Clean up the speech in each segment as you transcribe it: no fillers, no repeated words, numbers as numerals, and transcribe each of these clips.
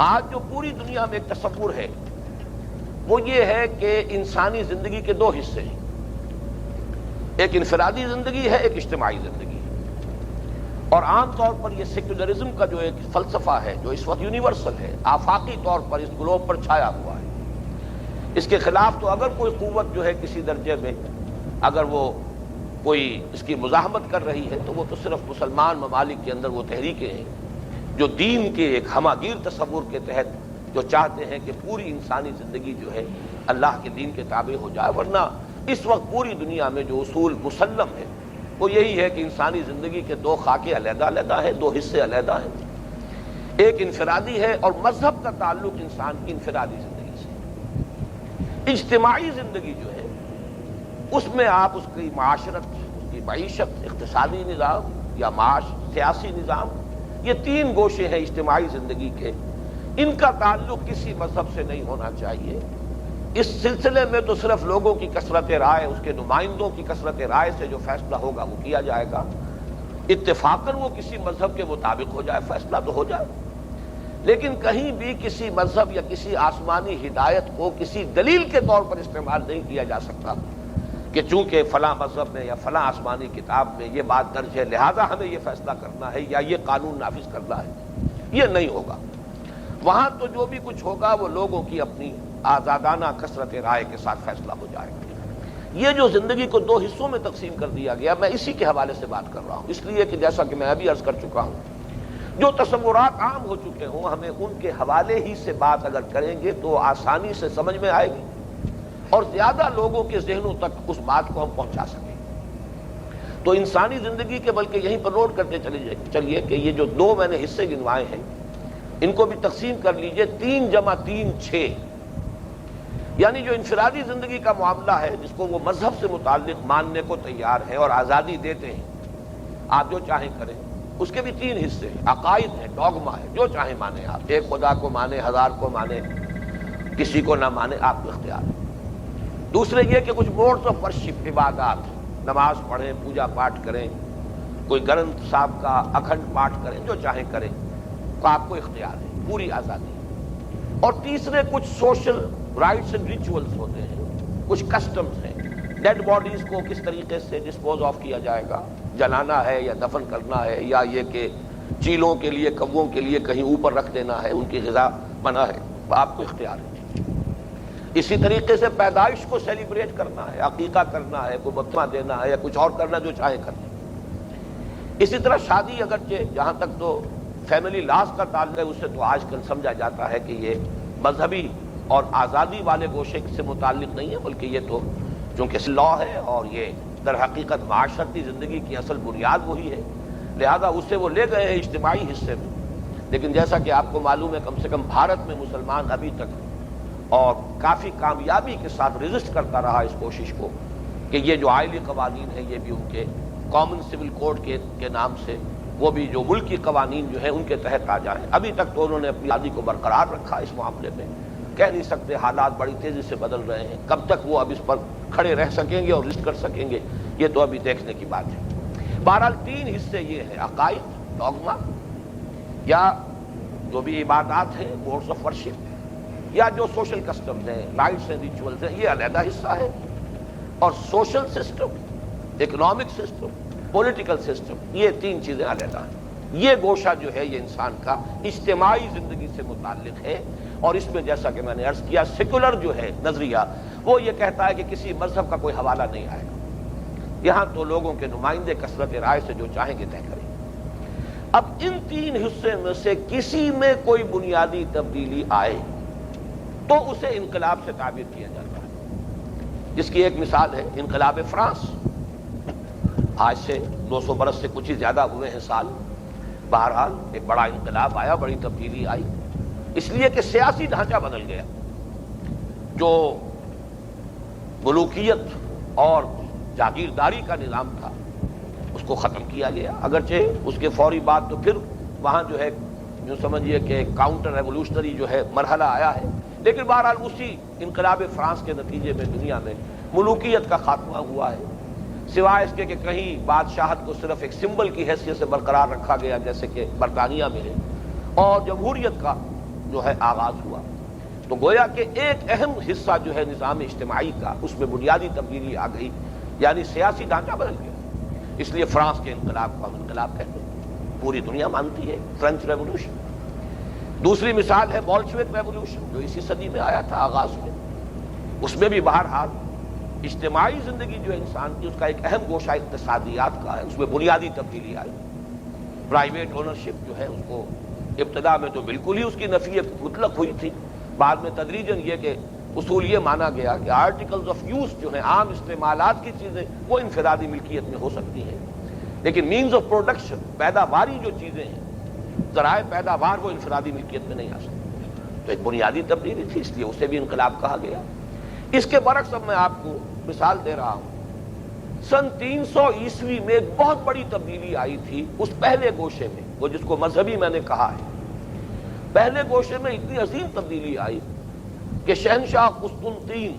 آج جو پوری دنیا میں ایک تصور ہے وہ یہ ہے کہ انسانی زندگی کے دو حصے ہیں، ایک انفرادی زندگی ہے، ایک اجتماعی زندگی ہے۔ اور عام طور پر یہ سیکولرزم کا جو ایک فلسفہ ہے جو اس وقت یونیورسل ہے، آفاقی طور پر اس گلوب پر چھایا ہوا ہے، اس کے خلاف تو اگر کوئی قوت جو ہے کسی درجے میں اگر وہ کوئی اس کی مزاحمت کر رہی ہے تو وہ تو صرف مسلمان ممالک کے اندر وہ تحریکیں ہیں جو دین کے ایک ہمہ گیر تصور کے تحت جو چاہتے ہیں کہ پوری انسانی زندگی جو ہے اللہ کے دین کے تابع ہو جائے، ورنہ اس وقت پوری دنیا میں جو اصول مسلم ہے وہ یہی ہے کہ انسانی زندگی کے دو خاکے علیحدہ علیحدہ ہیں، دو حصے علیحدہ ہیں، ایک انفرادی ہے اور مذہب کا تعلق انسان کی انفرادی زندگی سے۔ اجتماعی زندگی جو ہے اس میں آپ اس کی معاشرت، اس کی معیشت، اقتصادی نظام یا معاش، سیاسی نظام، یہ تین گوشے ہیں اجتماعی زندگی کے، ان کا تعلق کسی مذہب سے نہیں ہونا چاہیے۔ اس سلسلے میں تو صرف لوگوں کی کثرت رائے، اس کے نمائندوں کی کثرت رائے سے جو فیصلہ ہوگا وہ کیا جائے گا، اتفاقاً وہ کسی مذہب کے مطابق ہو جائے، فیصلہ تو ہو جائے، لیکن کہیں بھی کسی مذہب یا کسی آسمانی ہدایت کو کسی دلیل کے طور پر استعمال نہیں کیا جا سکتا کہ چونکہ فلاں مذہب میں یا فلاں آسمانی کتاب میں یہ بات درج ہے لہذا ہمیں یہ فیصلہ کرنا ہے یا یہ قانون نافذ کرنا ہے، یہ نہیں ہوگا۔ وہاں تو جو بھی کچھ ہوگا وہ لوگوں کی اپنی آزادانہ کثرت رائے کے ساتھ فیصلہ ہو جائے گا۔ یہ جو زندگی کو دو حصوں میں تقسیم کر دیا گیا، میں اسی کے حوالے سے بات کر رہا ہوں، اس لیے کہ جیسا کہ میں ابھی عرض کر چکا ہوں، جو تصورات عام ہو چکے ہوں ہمیں ان کے حوالے ہی سے بات اگر کریں گے تو آسانی سے سمجھ میں آئے گی اور زیادہ لوگوں کے ذہنوں تک اس بات کو ہم پہنچا سکیں۔ تو انسانی زندگی کے بلکہ یہیں پر نوٹ کرتے چلیے کہ یہ جو دو میں نے حصے گنوائے ہیں ان کو بھی تقسیم کر لیجئے، 3 جمع 3 6، یعنی جو انفرادی زندگی کا معاملہ ہے جس کو وہ مذہب سے متعلق ماننے کو تیار ہے اور آزادی دیتے ہیں، آپ جو چاہیں کریں، اس کے بھی 3 حصے ہیں، عقائد ہیں، ڈوگما ہے، جو چاہیں مانیں آپ، ایک خدا کو مانیں، 1000 کو مانیں، کسی کو نہ مانیں، آپ کو اختیار ہے۔ دوسرے یہ کہ کچھ موڈز آف ورشپ، عبادات، نماز پڑھیں، پوجا پاٹ کریں، کوئی گرنتھ صاحب کا اکھنڈ پاٹ کریں، جو چاہیں کریں، تو آپ کو اختیار ہے، پوری آزادی۔ اور تیسرے کچھ سوشل رائٹس اینڈ ریچولز ہوتے ہیں، کچھ کسٹمز ہیں، ڈیڈ باڈیز کو کس طریقے سے ڈسپوز آف کیا جائے گا، جلانا ہے یا دفن کرنا ہے، یا یہ کہ چیلوں کے لیے، کووں کے لیے کہیں اوپر رکھ دینا ہے، ان کی غذا منع ہے، آپ کو اختیار ہے۔ اسی طریقے سے پیدائش کو سیلیبریٹ کرنا ہے، عقیقہ کرنا ہے، کوئی بطمہ دینا ہے یا کچھ اور کرنا، جو چاہے کرنا۔ اسی طرح شادی، اگرچہ جہاں تک تو فیملی لاز کا تعلق ہے اس سے تو آج کل سمجھا جاتا ہے کہ یہ مذہبی اور آزادی والے گوشے سے متعلق نہیں ہے، بلکہ یہ تو چونکہ لا ہے اور یہ در حقیقت معاشرتی زندگی کی اصل بنیاد وہی ہے، لہذا اسے وہ لے گئے ہیں اجتماعی حصے میں۔ لیکن جیسا کہ آپ کو معلوم ہے کم سے کم بھارت میں مسلمان ابھی تک اور کافی کامیابی کے ساتھ ریزسٹ کرتا رہا اس کوشش کو کہ یہ جو آئلی قوانین ہیں یہ بھی ان کے کامن سول کوڈ کے نام سے وہ بھی جو ملکی قوانین جو ہیں ان کے تحت آ جائیں۔ ابھی تک تو انہوں نے اپنی آزادی کو برقرار رکھا اس معاملے میں، کہہ نہیں سکتے، حالات بڑی تیزی سے بدل رہے ہیں، کب تک وہ اب اس پر کھڑے رہ سکیں گے اور رسک کر سکیں گے یہ تو ابھی دیکھنے کی بات ہے۔ بہرحال 3 حصے یہ ہیں، عقائد، ڈوگما، یا جو بھی عبادات ہیں، موڈز آف ورشپ، یا جو سوشل کسٹمز ہیں، رائٹس اینڈ ریچولز ہیں، یہ علیحدہ حصہ ہے، اور social system, economic system, political system, یہ 3 چیزیں علیحدہ ہیں۔ یہ گوشہ جو ہے یہ انسان کا اجتماعی زندگی سے متعلق ہے، اور اس میں جیسا کہ میں نے عرض کیا سیکولر جو ہے نظریہ وہ یہ کہتا ہے کہ کسی مذہب کا کوئی حوالہ نہیں آئے گا، یہاں تو لوگوں کے نمائندے کثرت رائے سے جو چاہیں گے طے کریں۔ اب ان 3 حصے میں سے کسی میں کوئی بنیادی تبدیلی آئے تو اسے انقلاب سے تعبیر کیا جاتا ہے، جس کی ایک مثال ہے انقلاب فرانس۔ آج سے 200 برس سے کچھ ہی زیادہ ہوئے ہیں سال، بہرحال ایک بڑا انقلاب آیا، بڑی تبدیلی آئی، اس لیے کہ سیاسی ڈھانچہ بدل گیا، جو ملوکیت اور جاگیرداری کا نظام تھا اس کو ختم کیا گیا، اگرچہ اس کے فوری بعد تو پھر وہاں جو ہے یوں سمجھیے کہ کاؤنٹر ریولوشنری جو ہے مرحلہ آیا ہے، لیکن بہرحال اسی انقلاب فرانس کے نتیجے میں دنیا میں ملوکیت کا خاتمہ ہوا ہے، سوائے اس کے کہ کہیں بادشاہت کو صرف ایک سمبل کی حیثیت سے برقرار رکھا گیا جیسے کہ برطانیہ میں ہے، اور جمہوریت کا جو ہے آغاز ہوا تو گویا کہ ایک اہم حصہ جو ہے نظام اجتماعی کا اس میں بنیادی تبدیلی آ گئی، یعنی سیاسی ڈھانچہ بدل گیا۔ اس لیے فرانس کے انقلاب کو ہم انقلاب کہتے ہیں، پوری دنیا مانتی ہے فرینچ ریولوشن۔ دوسری مثال ہے بولشوک ریولوشن جو اسی صدی میں آیا تھا آغاز میں، اس میں بھی بہرحال اجتماعی زندگی جو ہے انسان کی اس کا ایک اہم گوشہ اقتصادیات کا ہے، اس میں بنیادی تبدیلی آئی۔ پرائیویٹ اونرشپ جو ہے اس کو ابتدا میں تو بالکل ہی اس کی نفی مطلق ہوئی تھی، بعد میں تدریجاً یہ کہ اصول یہ مانا گیا کہ آرٹیکلز آف یوز جو ہیں عام استعمالات کی چیزیں وہ انفرادی ملکیت میں ہو سکتی ہیں، لیکن مینز آف پروڈکشن پیداواری جو چیزیں ہیں ذرائع پیداوار وہ انفرادی ملکیت میں نہیں آ سکتی۔ تو ایک بنیادی تبدیلی تھی، اس لیے اسے بھی انقلاب کہا گیا۔ اس کے برعکس اب میں آپ کو مثال دے رہا ہوں، سن 300 عیسوی میں ایک بہت بڑی تبدیلی آئی تھی اس پہلے گوشے میں، وہ جس کو مذہبی میں نے کہا ہے۔ پہلے گوشے میں اتنی عظیم تبدیلی آئی کہ شہنشاہ قسطنطین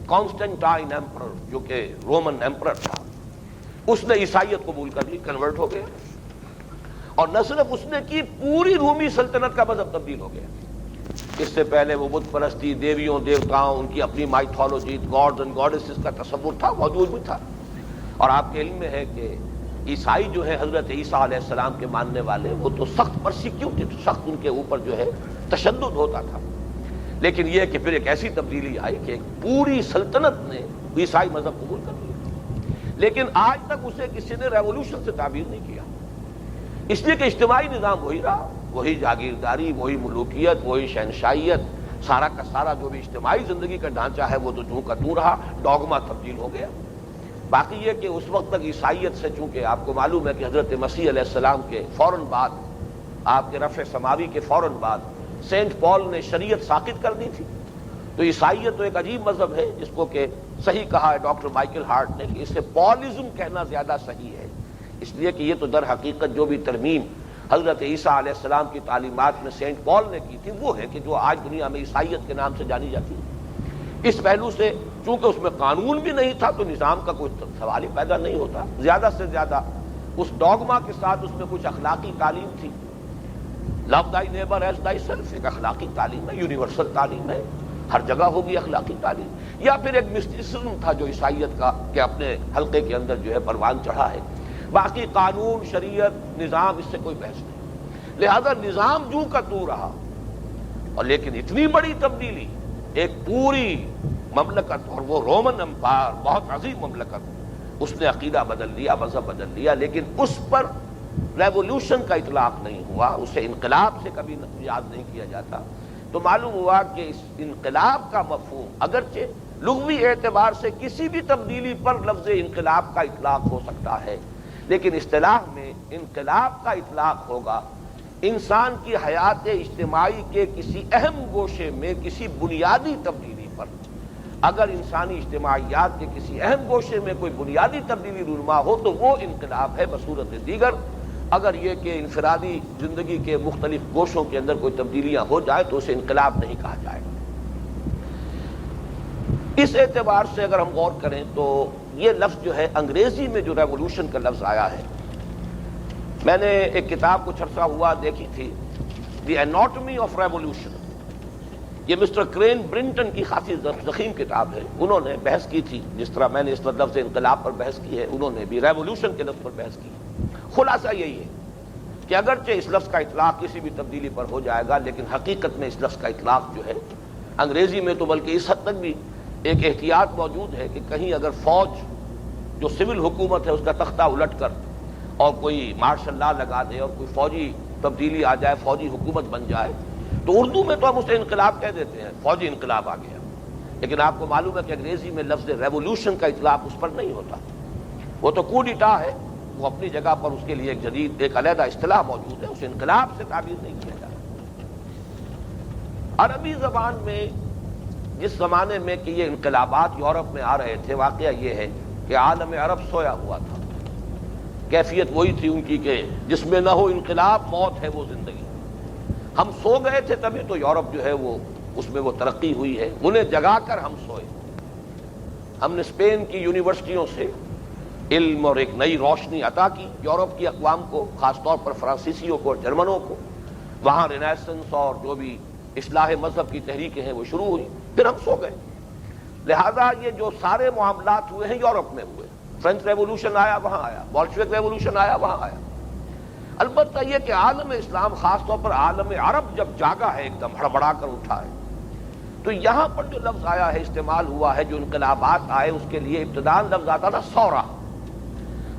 کانسٹنٹائن ایمپرر جو کہ رومن ایمپرر تھا، اس نے عیسائیت قبول کر لی، کنورٹ ہو گیا، اور نہ صرف اس نے کی، پوری رومی سلطنت کا مذہب تبدیل ہو گیا۔ اس سے پہلے وہ بت پرستی، دیویوں دیوتاؤں، ان کی اپنی مائتھولوجی، گاڈز اینڈ گاڈیسز کا تصور تھا، موجود بھی تھا۔ اور آپ کے علم میں ہے کہ عیسائی جو ہے حضرت عیسیٰ علیہ السلام کے ماننے والے، وہ تو سخت پرسیکیوٹڈ، سخت ان کے اوپر جو ہے تشدد ہوتا تھا، لیکن یہ کہ پھر ایک ایسی تبدیلی آئی کہ ایک پوری سلطنت نے عیسائی مذہب قبول کر لیا، لیکن آج تک اسے کسی نے ریولوشن سے تعبیر نہیں کیا، اس لیے کہ اجتماعی نظام وہی رہا، وہی جاگیرداری، وہی ملوکیت، وہی شہنشائیت، سارا کا سارا جو بھی اجتماعی زندگی کا ڈھانچہ ہے وہ تو جوں کا توں رہا، ڈوگما تبدیل ہو گیا۔ باقی یہ کہ اس وقت تک عیسائیت سے، چونکہ آپ کو معلوم ہے کہ حضرت مسیح علیہ السلام کے فوراً بعد، آپ کے رفع سماوی کے فوراً بعد سینٹ پال نے شریعت ساقط کر دی تھی، تو عیسائیت تو ایک عجیب مذہب ہے جس کو کہ صحیح کہا ہے ڈاکٹر مائیکل ہارٹ نے کہ اسے پالزم کہنا زیادہ صحیح ہے، اس لیے کہ یہ تو در حقیقت جو بھی ترمیم حضرت عیسیٰ علیہ السلام کی تعلیمات میں سینٹ پال نے کی تھی وہ ہے کہ جو آج دنیا میں عیسائیت کے نام سے جانی جاتی ہے۔ اس پہلو سے چونکہ اس میں قانون بھی نہیں تھا تو نظام کا کوئی سوال ہی پیدا نہیں ہوتا، زیادہ سے زیادہ اس ڈوگما کے ساتھ اس میں کچھ اخلاقی تعلیم تھی، love thy neighbour as thyself, ایک اخلاقی تعلیم ہے، یونیورسل تعلیم ہے، ہر جگہ ہوگی اخلاقی تعلیم، یا پھر ایک مسٹیسزم تھا جو عیسائیت کا کہ اپنے حلقے کے اندر جو ہے پروان چڑھا ہے۔ باقی قانون، شریعت، نظام، اس سے کوئی بحث نہیں، لہذا نظام جوں کا توں رہا، اور لیکن اتنی بڑی تبدیلی، ایک پوری مملکت، اور وہ رومن امپائر بہت عظیم مملکت، اس نے عقیدہ بدل لیا، مذہب بدل لیا، لیکن اس پر ریولوشن کا اطلاق نہیں ہوا، اسے انقلاب سے کبھی یاد نہیں کیا جاتا۔ تو معلوم ہوا کہ اس انقلاب کا مفہوم اگرچہ لغوی اعتبار سے کسی بھی تبدیلی پر لفظ انقلاب کا اطلاق ہو سکتا ہے، لیکن اصطلاح میں انقلاب کا اطلاق ہوگا انسان کی حیات اجتماعی کے کسی اہم گوشے میں کسی بنیادی تبدیلی پر۔ اگر انسانی اجتماعیات کے کسی اہم گوشے میں کوئی بنیادی تبدیلی رونما ہو تو وہ انقلاب ہے بصورت دیگر۔ اگر یہ کہ انفرادی زندگی کے مختلف گوشوں کے اندر کوئی تبدیلیاں ہو جائے تو اسے انقلاب نہیں کہا جائے گا۔ اس اعتبار سے اگر ہم غور کریں تو یہ لفظ جو ہے انگریزی میں جو ریولوشن کا لفظ آیا ہے، میں نے ایک کتاب کچھ عرصہ ہوا دیکھی تھی، دی ایناٹمی آف ریولوشن، یہ مسٹر کرین برنٹن کی خاصی ضخیم کتاب ہے، انہوں نے بحث کی تھی، جس طرح میں نے اس پر لفظ انقلاب پر بحث کی ہے، انہوں نے بھی ریولوشن کے لفظ پر بحث کی۔ خلاصہ یہی ہے کہ اگرچہ اس لفظ کا اطلاق کسی بھی تبدیلی پر ہو جائے گا، لیکن حقیقت میں اس لفظ کا اطلاق جو ہے انگریزی میں تو بلکہ اس حد تک بھی ایک احتیاط موجود ہے کہ کہیں اگر فوج جو سول حکومت ہے اس کا تختہ الٹ کر اور کوئی مارشل لا لگا دے اور کوئی فوجی تبدیلی آ جائے، فوجی حکومت بن جائے، تو اردو میں تو ہم اسے انقلاب کہہ دیتے ہیں، فوجی انقلاب آ گیا، لیکن آپ کو معلوم ہے کہ انگریزی میں لفظ ریولوشن کا اطلاق اس پر نہیں ہوتا، وہ تو coup d'etat ہے، وہ اپنی جگہ پر اس کے لیے ایک جدید ایک علیحدہ اصطلاح موجود ہے، اسے انقلاب سے تعبیر نہیں کیا جاتا۔ عربی زبان میں جس زمانے میں کہ یہ انقلابات یورپ میں آ رہے تھے، واقعہ یہ ہے کہ عالم عرب سویا ہوا تھا، کیفیت وہی تھی ان کی کہ جس میں نہ ہو انقلاب موت ہے وہ زندگی۔ ہم سو گئے تھے تبھی تو یورپ جو ہے وہ اس میں وہ ترقی ہوئی ہے، انہیں جگا کر ہم سوئے۔ ہم نے اسپین کی یونیورسٹیوں سے علم اور ایک نئی روشنی عطا کی یورپ کی اقوام کو، خاص طور پر فرانسیسیوں کو اور جرمنوں کو، وہاں رینیسنس اور جو بھی اصلاح مذہب کی تحریکیں ہیں وہ شروع ہوئی، پھر ہم سو گئے۔ لہذا یہ جو سارے معاملات ہوئے ہیں یورپ میں ہوئے، فرینچ ریولوشن آیا وہاں آیا، بولشوک ریولوشن آیا وہاں آیا۔ البتہ یہ کہ عالم اسلام، خاص طور پر عالم عرب جب جاگا ہے، ایک دم ہڑبڑا کر اٹھا ہے، تو یہاں پر جو لفظ آیا ہے، استعمال ہوا ہے، جو انقلابات آئے، اس کے لیے ابتداءً لفظ آتا تھا سورہ،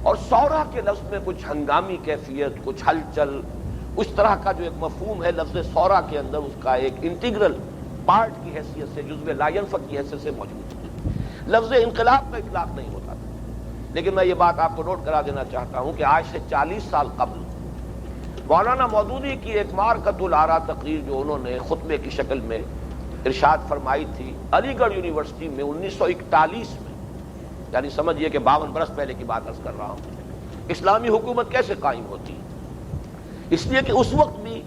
اور سورہ کے لفظ میں کچھ ہنگامی کیفیت، کچھ ہلچل، اس طرح کا جو ایک مفہوم ہے لفظ سورہ کے اندر، اس کا ایک انٹیگرل پارٹ کی حیثیت سے، جزو لا ينفك کی حیثیت سے موجود ہے۔ لفظ انقلاب کا اطلاق نہیں ہوتا تھا، لیکن میں یہ بات آپ کو نوٹ کرا دینا چاہتا ہوں کہ آج سے 40 سال قبل مولانا مودودی کی ایک مارکۃ الآراء تقریر جو انہوں نے خطبے کی شکل میں ارشاد فرمائی تھی علی گڑھ یونیورسٹی میں 1941 میں، یعنی سمجھیے کہ 52 برس پہلے کی بات عرض کر رہا ہوں، اسلامی حکومت کیسے قائم ہوتی ہے۔ اس لیے کہ اس وقت بھی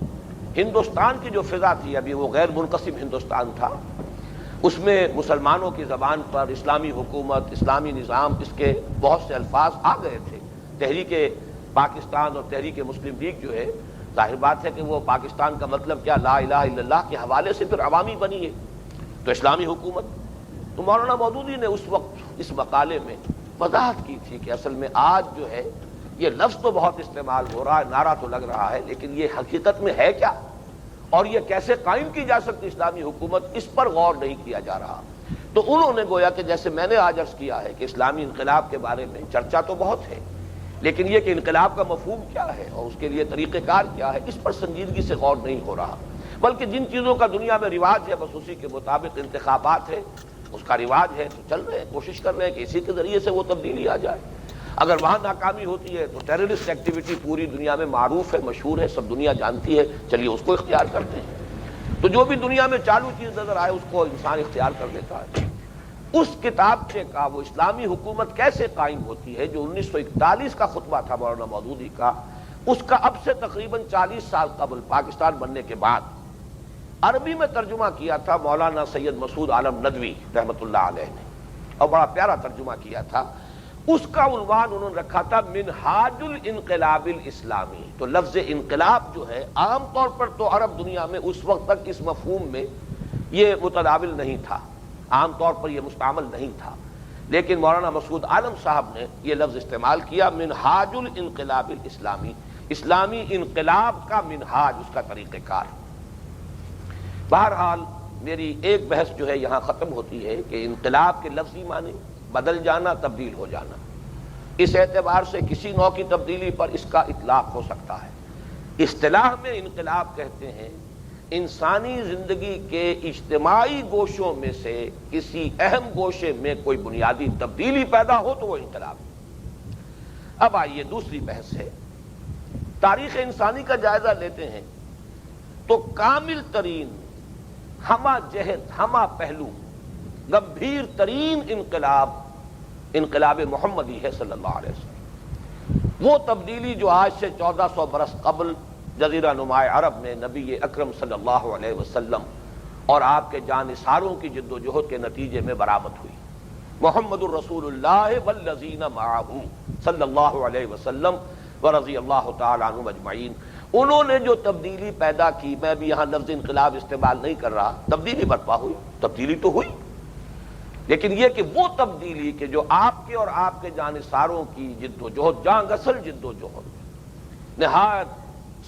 ہندوستان کی جو فضا تھی، ابھی وہ غیر منقسم ہندوستان تھا، اس میں مسلمانوں کی زبان پر اسلامی حکومت، اسلامی نظام، اس کے بہت سے الفاظ آ گئے تھے۔ تحریک پاکستان اور تحریک مسلم لیگ جو ہے، ظاہر بات ہے کہ وہ پاکستان کا مطلب کیا، لا الہ الا اللہ کے حوالے سے پھر عوامی بنی ہے، تو اسلامی حکومت۔ تو مولانا مودودی نے اس وقت اس مقالے میں وضاحت کی تھی کہ اصل میں آج جو ہے یہ لفظ تو بہت استعمال ہو رہا ہے، نعرہ تو لگ رہا ہے، لیکن یہ حقیقت میں ہے کیا، اور یہ کیسے قائم کی جا سکتی اسلامی حکومت، اس پر غور نہیں کیا جا رہا۔ تو انہوں نے گویا کہ جیسے میں نے آج عرض کیا ہے کہ اسلامی انقلاب کے بارے میں چرچا تو بہت ہے، لیکن یہ کہ انقلاب کا مفہوم کیا ہے اور اس کے لیے طریقہ کار کیا ہے، اس پر سنجیدگی سے غور نہیں ہو رہا، بلکہ جن چیزوں کا دنیا میں رواج ہے بس اسی کے مطابق انتخابات ہے، اس کا رواج ہے تو چل رہے ہیں، کوشش کر رہے ہیں کہ اسی کے ذریعے سے وہ تبدیلی آ جائے۔ اگر وہاں ناکامی ہوتی ہے تو ٹیررسٹ ایکٹیویٹی پوری دنیا میں معروف ہے، مشہور ہے، سب دنیا جانتی ہے، چلیے اس کو اختیار کرتے ہیں۔ تو جو بھی دنیا میں چالو چیز نظر آئے اس کو انسان اختیار کر لیتا ہے۔ اس کتابچے کا وہ اسلامی حکومت کیسے قائم ہوتی ہے جو 1941 کا خطبہ تھا مولانا مودودی کا، اس کا اب سے تقریباً 40 سال قبل پاکستان بننے کے بعد عربی میں ترجمہ کیا تھا مولانا سید مسعود عالم ندوی رحمۃ اللہ علیہ نے، اور بڑا پیارا ترجمہ کیا تھا۔ اس کا عنوان انہوں نے رکھا تھا منہاج الانقلاب الاسلامی۔ تو لفظ انقلاب جو ہے عام طور پر تو عرب دنیا میں اس وقت تک اس مفہوم میں یہ متداول نہیں تھا، عام طور پر یہ مستعمل نہیں تھا، لیکن مولانا مسعود عالم صاحب نے یہ لفظ استعمال کیا، منہاج الانقلاب الاسلامی، اسلامی انقلاب کا منہاج، اس کا طریقہ کار۔ بہرحال میری ایک بحث جو ہے یہاں ختم ہوتی ہے کہ انقلاب کے لفظی معنی بدل جانا، تبدیل ہو جانا، اس اعتبار سے کسی نوع کی تبدیلی پر اس کا اطلاق ہو سکتا ہے۔ اصطلاح میں انقلاب کہتے ہیں انسانی زندگی کے اجتماعی گوشوں میں سے کسی اہم گوشے میں کوئی بنیادی تبدیلی پیدا ہو تو وہ انقلاب ہے۔ اب آئیے دوسری بحث ہے، تاریخ انسانی کا جائزہ لیتے ہیں تو کامل ترین، ہمہ جہت، ہمہ پہلو، گمبھیر ترین انقلاب محمدی ہے صلی اللہ علیہ وسلم۔ وہ تبدیلی جو آج سے 1400 برس قبل جزیرہ نماء عرب میں نبی اکرم صلی اللہ علیہ وسلم اور آپ کے جانثاروں کی جد و جہد کے نتیجے میں برآمد ہوئی۔ محمد الرسول اللہ والذین معہ صلی اللہ علیہ وسلم ورضی اللہ تعالی عنہم اجمعین، انہوں نے جو تبدیلی پیدا کی، میں بھی یہاں لفظ انقلاب استعمال نہیں کر رہا، تبدیلی برپا ہوئی، تبدیلی تو ہوئی، لیکن یہ کہ وہ تبدیلی کہ جو آپ کے اور آپ کے جانثاروں کی جد و جہد، جان غسل جد و جہد، نہایت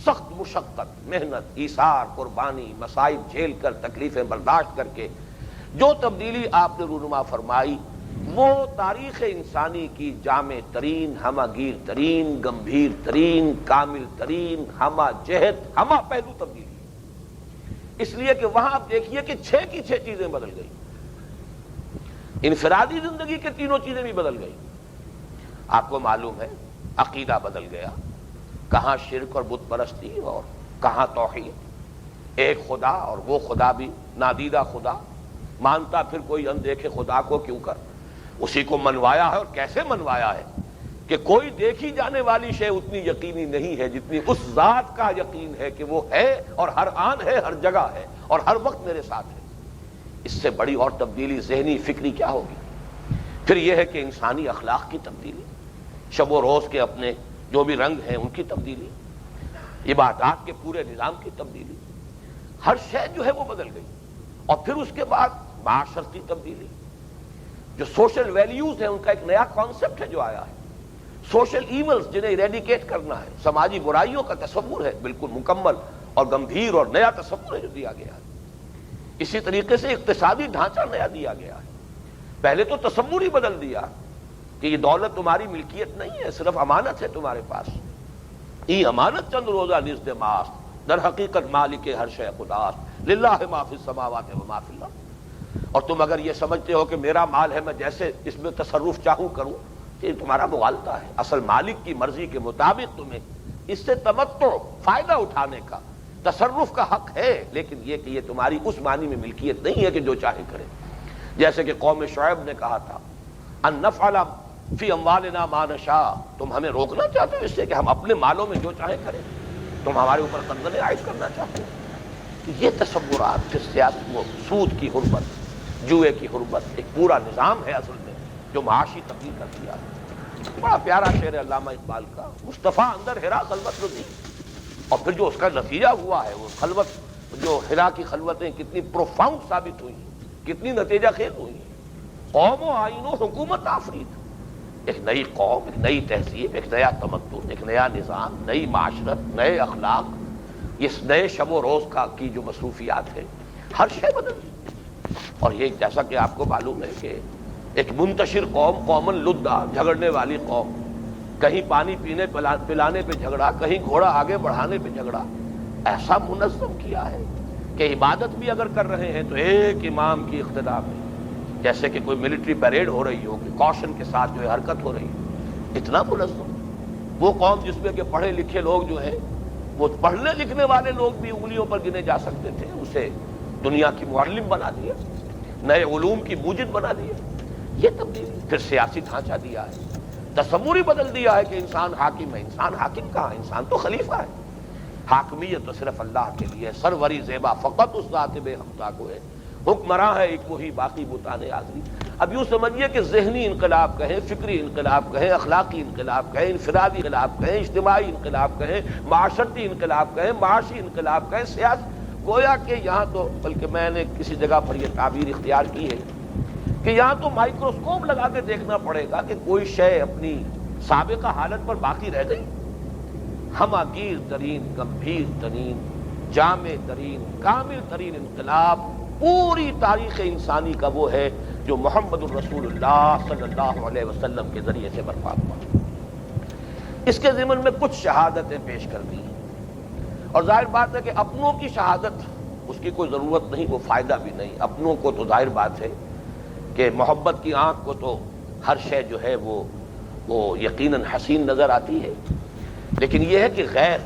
سخت مشقت، محنت، ایثار، قربانی، مصائب جھیل کر، تکلیفیں برداشت کر کے جو تبدیلی آپ نے رونما فرمائی، وہ تاریخ انسانی کی جامع ترین، ہمہ گیر ترین، گمبھیر ترین، کامل ترین، ہمہ جہت، ہمہ پہلو تبدیلی۔ اس لیے کہ وہاں آپ دیکھیے کہ 6 کی 6 چیزیں بدل گئی، انفرادی زندگی کے تینوں چیزیں بھی بدل گئی۔ آپ کو معلوم ہے عقیدہ بدل گیا، کہاں شرک اور بت پرستی اور کہاں توحید، ایک خدا اور وہ خدا بھی نادیدہ خدا، مانتا پھر کوئی اندیکھے خدا کو کیوں کر، اسی کو منوایا ہے، اور کیسے منوایا ہے کہ کوئی دیکھی جانے والی شے اتنی یقینی نہیں ہے جتنی اس ذات کا یقین ہے کہ وہ ہے اور ہر آن ہے، ہر جگہ ہے اور ہر وقت میرے ساتھ ہے۔ اس سے بڑی اور تبدیلی ذہنی فکری کیا ہوگی؟ پھر یہ ہے کہ انسانی اخلاق کی تبدیلی، شب و روز کے اپنے جو بھی رنگ ہیں ان کی تبدیلی، عبادات کے پورے نظام کی تبدیلی، ہر شے جو ہے وہ بدل گئی. اور پھر اس کے بعد معاشرتی تبدیلی، جو سوشل ویلیوز ہیں ان کا ایک نیا کانسیپٹ ہے جو آیا ہے، سوشل ایولز جنہیں ایریڈیکیٹ کرنا ہے، سماجی برائیوں کا تصور ہے بالکل مکمل اور گمبھیر اور نیا تصور ہے جو دیا گیا ہے. اسی طریقے سے اقتصادی ڈھانچہ نیا دیا گیا ہے. پہلے تو تصور ہی بدل دیا کہ یہ دولت تمہاری ملکیت نہیں ہے، صرف امانت ہے تمہارے پاس. یہ امانت چند روزہ نزد ماست، در حقیقت مالک ہر شے خداست، للہ ما فی السماوات و ما فی الارض. اور تم اگر یہ سمجھتے ہو کہ میرا مال ہے میں جیسے اس میں تصرف چاہوں کروں، یہ تمہارا مغالطہ ہے. اصل مالک کی مرضی کے مطابق تمہیں اس سے تمتع، فائدہ اٹھانے کا، تصرف کا حق ہے، لیکن یہ کہ یہ تمہاری اس معنی میں ملکیت نہیں ہے کہ جو چاہے کرے. جیسے کہ قوم شعیب نے کہا تھا ان نفعل فی اموالنا ما نشاء، تم ہمیں روکنا چاہتے ہو اس سے کہ ہم اپنے مالوں میں جو چاہے کریں، تم ہمارے اوپر قبضہ عائد کرنا چاہتے ہو. یہ تصورات پھر سیاست، وہ سود کی حرمت، جوئے کی حرمت، ایک پورا نظام ہے اصل میں جو معاشی تبدیل کر دیا ہے. بڑا پیارا شعر ہے علامہ اقبال کا، مصطفیٰ اندر ہرا خلوت رضی. اور پھر جو اس کا نتیجہ ہوا ہے، وہ خلوت، جو ہرا کی خلوتیں کتنی پروفاؤنڈ ثابت ہوئی، کتنی نتیجہ خیز ہوئی. قوم و آئین و حکومت آفرید، ایک نئی قوم، ایک نئی تہذیب، ایک نیا تمدن، ایک نیا نظام، نئی معاشرت، نئے اخلاق. اس نئے شب و روز کا کی جو مصروفیات ہے، ہر شے بدل گئی. اور یہ جیسا کہ آپ کو معلوم ہے کہ ایک منتشر قوم، قومن لدہ، جھگڑنے والی قوم، کہیں پانی پینے پلانے پہ جھگڑا، کہیں گھوڑا آگے بڑھانے پہ جھگڑا، ایسا منظم کیا ہے کہ عبادت بھی اگر کر رہے ہیں تو ایک امام کی اقتداء میں، جیسے کہ کوئی ملٹری پیریڈ ہو رہی ہو، کہ کوشن کے ساتھ جو ہے حرکت ہو رہی ہے. اتنا منظم. وہ قوم جس میں کہ پڑھے لکھے لوگ جو ہیں، وہ پڑھنے لکھنے والے لوگ بھی انگلیوں پر گنے جا سکتے تھے، اسے دنیا کی معلم بنا دیا، نئے علوم کی موجد بنا دیا. یہ تبدیلی. پھر سیاسی ڈھانچہ دیا ہے، تصور ہی بدل دیا ہے کہ انسان حاکم ہے. انسان حاکم کہاں، انسان تو خلیفہ ہے. حاکمیت تو صرف اللہ کے لیے، سروری زیبا فقط اس ذات بے ہمتا کو ہے. حکمراں ہے ایک وہی، باقی بتان آزری. اب یوں سمجھیے کہ ذہنی انقلاب کہیں، فکری انقلاب کہیں، اخلاقی انقلاب کہیں، انفرادی انقلاب کہیں، اجتماعی انقلاب کہیں، معاشرتی انقلاب کہیں، معاشی انقلاب کہیں، سیاسی، گویا کہ یہاں تو، بلکہ میں نے کسی جگہ پر یہ تعبیر اختیار کی ہے کہ یہاں تو مائکروسکوپ لگا کے دیکھنا پڑے گا کہ کوئی شے اپنی سابقہ حالت پر باقی رہ گئی. ہماگیر ترین، گمبھیر ترین، جامع ترین، کامل ترین انقلاب پوری تاریخ انسانی کا وہ ہے جو محمد الرسول اللہ صلی اللہ علیہ وسلم کے ذریعے سے برپا ہوا. اس کے ضمن میں کچھ شہادتیں پیش کر دی، اور ظاہر بات ہے کہ اپنوں کی شہادت اس کی کوئی ضرورت نہیں، وہ فائدہ بھی نہیں. اپنوں کو تو ظاہر بات ہے کہ محبت کی آنکھ کو تو ہر شے جو ہے وہ یقیناً حسین نظر آتی ہے، لیکن یہ ہے کہ غیر،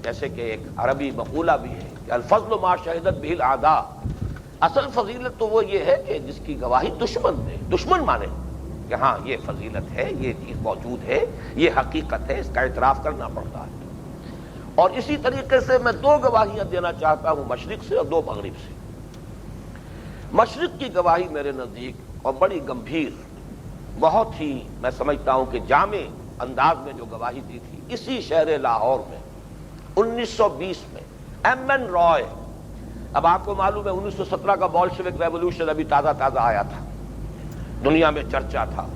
جیسے کہ ایک عربی مقولہ بھی ہے کہ الفضل ما شہدت بہ الاعداء، اصل فضیلت تو وہ یہ ہے کہ جس کی گواہی دشمن دے. دشمن مانے کہ ہاں یہ فضیلت ہے، یہ چیز موجود ہے، یہ حقیقت ہے، اس کا اعتراف کرنا پڑتا ہے. اور اسی طریقے سے میں دو گواہیاں دینا چاہتا ہوں، مشرق سے اور دو مغرب سے. مشرق کی گواہی میرے نزدیک اور بڑی گمبھیر، بہت ہی میں سمجھتا ہوں کہ جامع انداز میں جو گواہی دی تھی اسی شہر لاہور میں 1920 میں ایم این رائے. اب آپ کو معلوم ہے 1917 کا بولشوک ریولوشن ابھی تازہ آیا تھا، دنیا میں چرچا تھا.